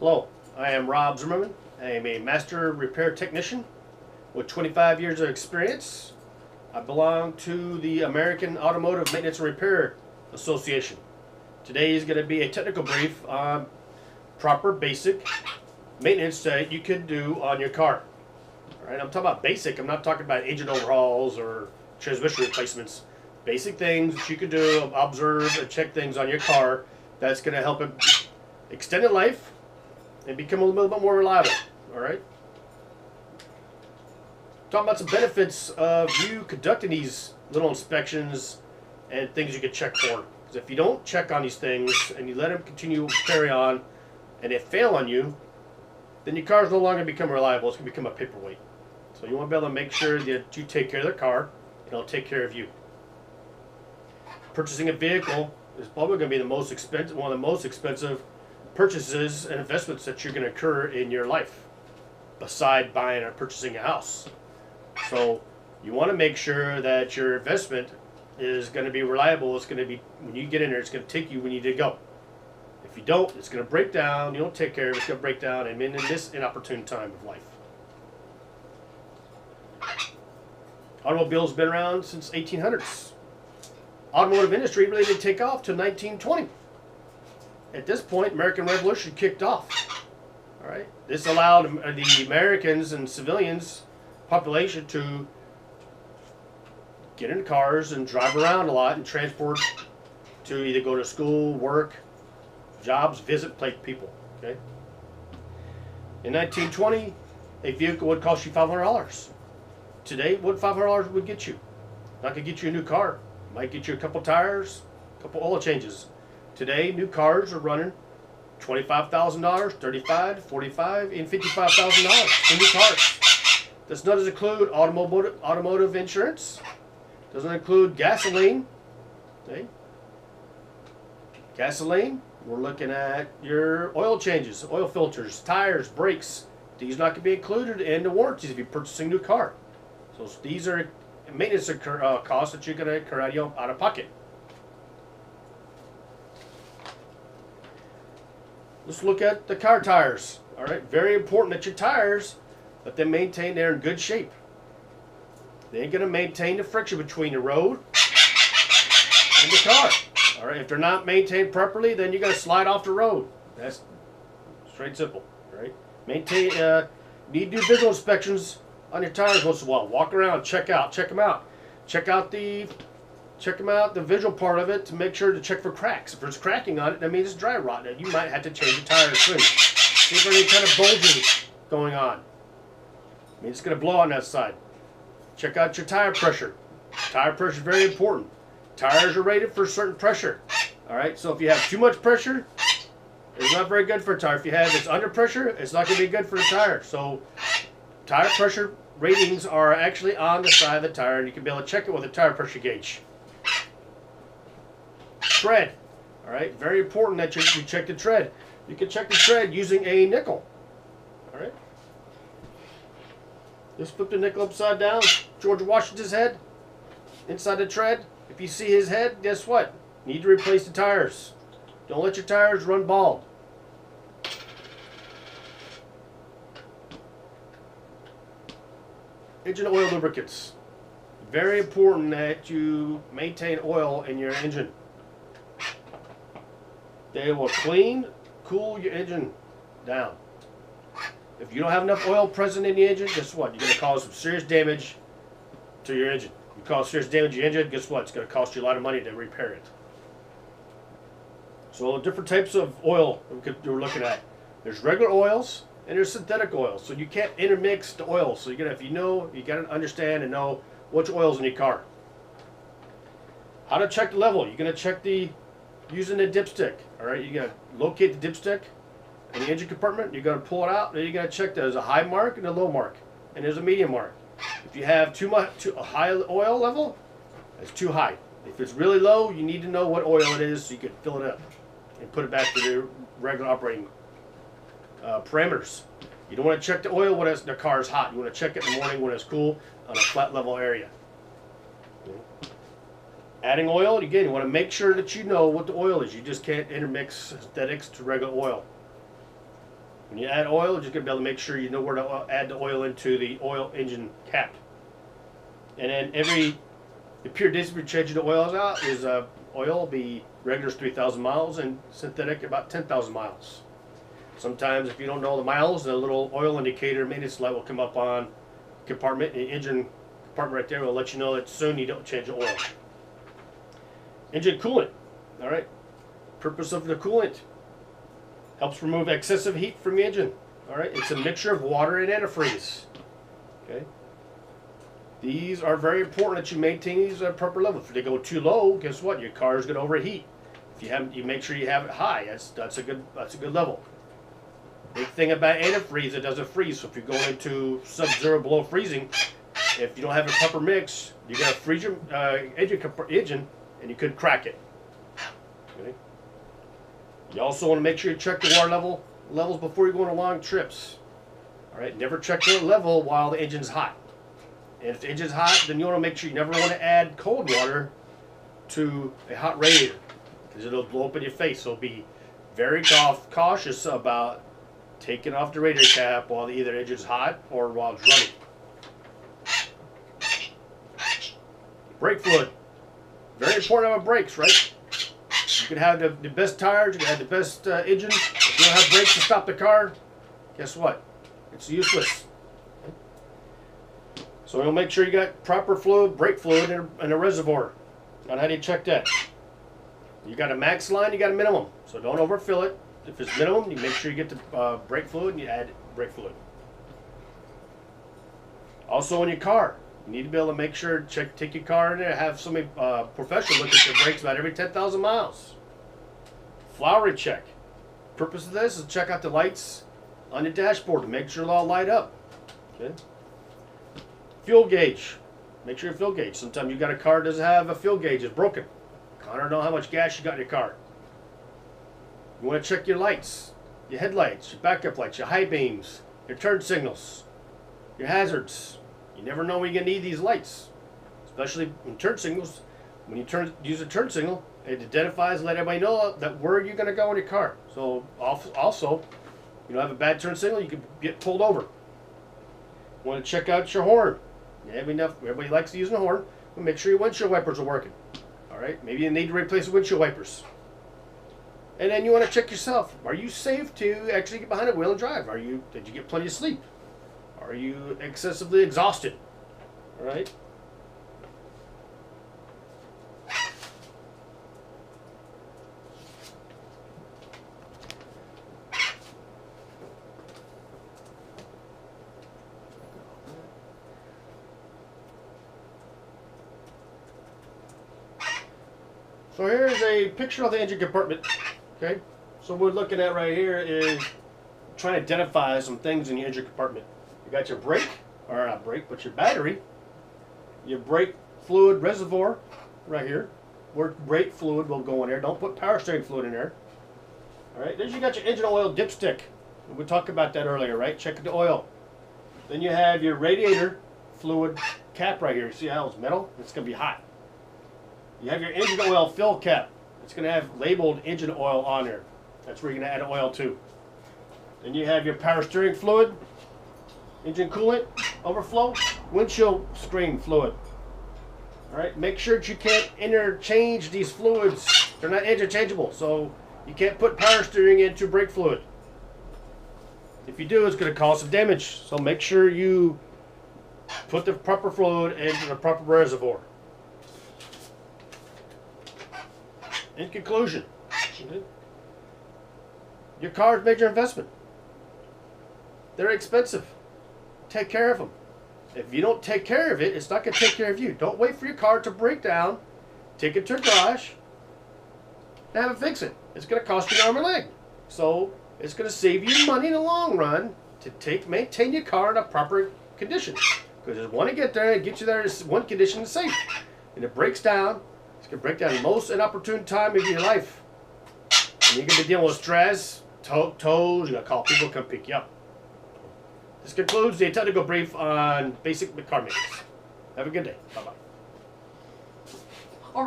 Hello, I am Rob Zimmermann. I am a master repair technician with 25 years of experience. I belong to the American Automotive Maintenance and Repair Association. Today is going to be a technical brief on proper basic maintenance that you can do on your car. All right, I'm talking about basic. I'm not talking about engine overhauls or transmission replacements. Basic things that you can do, observe and check things on your car that's going to help it extend its life and become a little bit more reliable. All right. Talking about some benefits of you conducting these little inspections and things you can check for. Because if you don't check on these things and you let them continue to carry on and they fail on you, then your car is no longer become reliable. It's going to become a paperweight. So you want to be able to make sure that you take care of the car and it'll take care of you. Purchasing a vehicle is probably going to be the most expensive, one of the most expensive purchases and investments that you're going to occur in your life, beside buying or purchasing a house. So you want to make sure that your investment is going to be reliable. It's going to be, when you get in there, it's going to take you when you need to go. If you don't, it's going to break down. You don't take care of it, it's going to break down, and in this inopportune time of life. Automobiles have been around since 1800s. Automotive industry really didn't take off till 1920. At this point, American Revolution kicked off. All right, this allowed the Americans and civilians population to get in cars and drive around a lot and transport to either go to school, work, jobs, visit people. Okay. In 1920, a vehicle would cost you $500. Today, what $500 would get you? Not gonna get you a new car. Might get you a couple tires, a couple oil changes. Today, new cars are running $25,000, $35,000, $45,000, and $55,000 for new cars. This doesn't include automotive insurance. Doesn't include gasoline. Okay. Gasoline, we're looking at your oil changes, oil filters, tires, brakes. These are not going to be included in the warranties if you're purchasing a new car. So these are maintenance costs that you're going to incur out of pocket. Let's look at the car tires. All right, very important that your tires, that they maintain, they're in good shape. They ain't going to maintain the friction between the road and the car. All right, if they're not maintained properly, then you're going to slide off the road. That's straight and simple. All right, maintain. Need to do visual inspections on your tires once in a while. Walk around, check them out. Check them out, the visual part of it, to make sure to check for cracks. If there's cracking on it, that means it's dry rot, and you might have to change the tires soon. See if there's any kind of bulging going on. I mean, it's going to blow on that side. Check out your tire pressure. Tire pressure is very important. Tires are rated for a certain pressure. All right, so if you have too much pressure, it's not very good for a tire. If you have it's under pressure, it's not going to be good for the tire. So tire pressure ratings are actually on the side of the tire, and you can be able to check it with a tire pressure gauge. Tread. All right, very important that you check the tread. You can check the tread using a nickel. All right. Just flip the nickel upside down. George Washington's head inside the tread. If you see his head, guess what? You need to replace the tires. Don't let your tires run bald. Engine oil lubricants. Very important that you maintain oil in your engine. They will cool your engine down. If you don't have enough oil present in the engine, guess what? You're going to cause some serious damage to your engine. You cause serious damage to your engine, guess what? It's going to cost you a lot of money to repair it. So different types of oil we're looking at. There's regular oils and there's synthetic oils. So you can't intermix the oils. So if you know, you got to understand and know which oil's in your car. How to check the level? You're going to check using the dipstick. All right, you got to locate the dipstick in the engine compartment. You're going to pull it out. Then you got to check there's a high mark and a low mark, and there's a medium mark. If you have a high oil level, it's too high. If it's really low, you need to know what oil it is so you can fill it up and put it back to the regular operating parameters. You don't want to check the oil when the car is hot. You want to check it in the morning when it's cool on a flat level area. Adding oil, again, you want to make sure that you know what the oil is. You just can't intermix synthetics to regular oil. When you add oil, you're just going to be able to make sure you know where to add the oil into the oil engine cap. And then the pure distance changing the oils out is oil will be regular is 3,000 miles and synthetic about 10,000 miles. Sometimes if you don't know the miles, the little oil indicator maintenance light will come up on compartment, the engine compartment right there will let you know that soon you don't change the oil. Engine coolant, all right. Purpose of the coolant, helps remove excessive heat from the engine. All right, it's a mixture of water and antifreeze. Okay. These are very important that you maintain these at a proper level. If they go too low, guess what? Your car is going to overheat. If you have, you make sure you have it high. That's a good level. Big thing about antifreeze, it doesn't freeze. So if you're going into sub-zero below freezing, if you don't have a proper mix, you're going to freeze your engine, and you could crack it. Okay. You also want to make sure you check the water levels before you go on long trips. All right, never check the level while the engine's hot. And if the engine's hot, then you want to make sure you never want to add cold water to a hot radiator, because it'll blow up in your face. So be very cautious about taking off the radiator cap while either the engine's hot or while it's running. Brake fluid. Very important about brakes, right? You can have the best tires, you can have the best engine. If you don't have brakes to stop the car, guess what? It's useless. So you'll make sure you got proper fluid, brake fluid, and a reservoir. Now how do you check that? You got a max line, you got a minimum. So don't overfill it. If it's minimum, you make sure you get the brake fluid and you add brake fluid. Also in your car, you need to be able to make sure, take your car in there, have somebody professional look at your brakes about every 10,000 miles. Flowery check. Purpose of this is to check out the lights on your dashboard to make sure they all light up. Okay. Fuel gauge. Make sure your fuel gauge. Sometimes you got a car that doesn't have a fuel gauge, it's broken. I don't know how much gas you got in your car. You want to check your lights, your headlights, your backup lights, your high beams, your turn signals, your hazards. You never know when you're going to need these lights, especially in turn signals. When you use a turn signal, it identifies and let everybody know that where you're going to go in your car. So also, you don't have a bad turn signal, you can get pulled over. You want to check out your horn. Everybody likes using a horn, but make sure your windshield wipers are working. All right, maybe you need to replace the windshield wipers. And then you want to check yourself. Are you safe to actually get behind the wheel and drive? Did you get plenty of sleep? Are you excessively exhausted? All right. So here's a picture of the engine compartment. Okay, so what we're looking at right here is trying to identify some things in your engine compartment. You got your brake, or not brake, but your battery, your brake fluid reservoir right here, where brake fluid will go in there. Don't put power steering fluid in there. All right, then you got your engine oil dipstick. We talked about that earlier, right? Check the oil. Then you have your radiator fluid cap right here. See how it's metal? It's going to be hot. You have your engine oil fill cap. It's going to have labeled engine oil on there. That's where you're going to add oil to. Then you have your power steering fluid, engine coolant, overflow, windshield screen fluid. All right, make sure that you can't interchange these fluids. They're not interchangeable, so you can't put power steering into brake fluid. If you do, it's going to cause some damage. So make sure you put the proper fluid into the proper reservoir. In conclusion, your car is a major investment. They're expensive. Take care of them. If you don't take care of it, it's not going to take care of you. Don't wait for your car to break down. Take it to a garage and have it fix it. It's going to cost you an arm and a leg. So it's going to save you money in the long run to maintain your car in a proper condition. Because you want to get there and get you there in one condition is safe. And it breaks down. It's going to break down the most inopportune time of your life. And you're going to be dealing with stress, tows, you're going to call people to come pick you up. This concludes the technical brief on basic car maintenance. Have a good day. Bye-bye.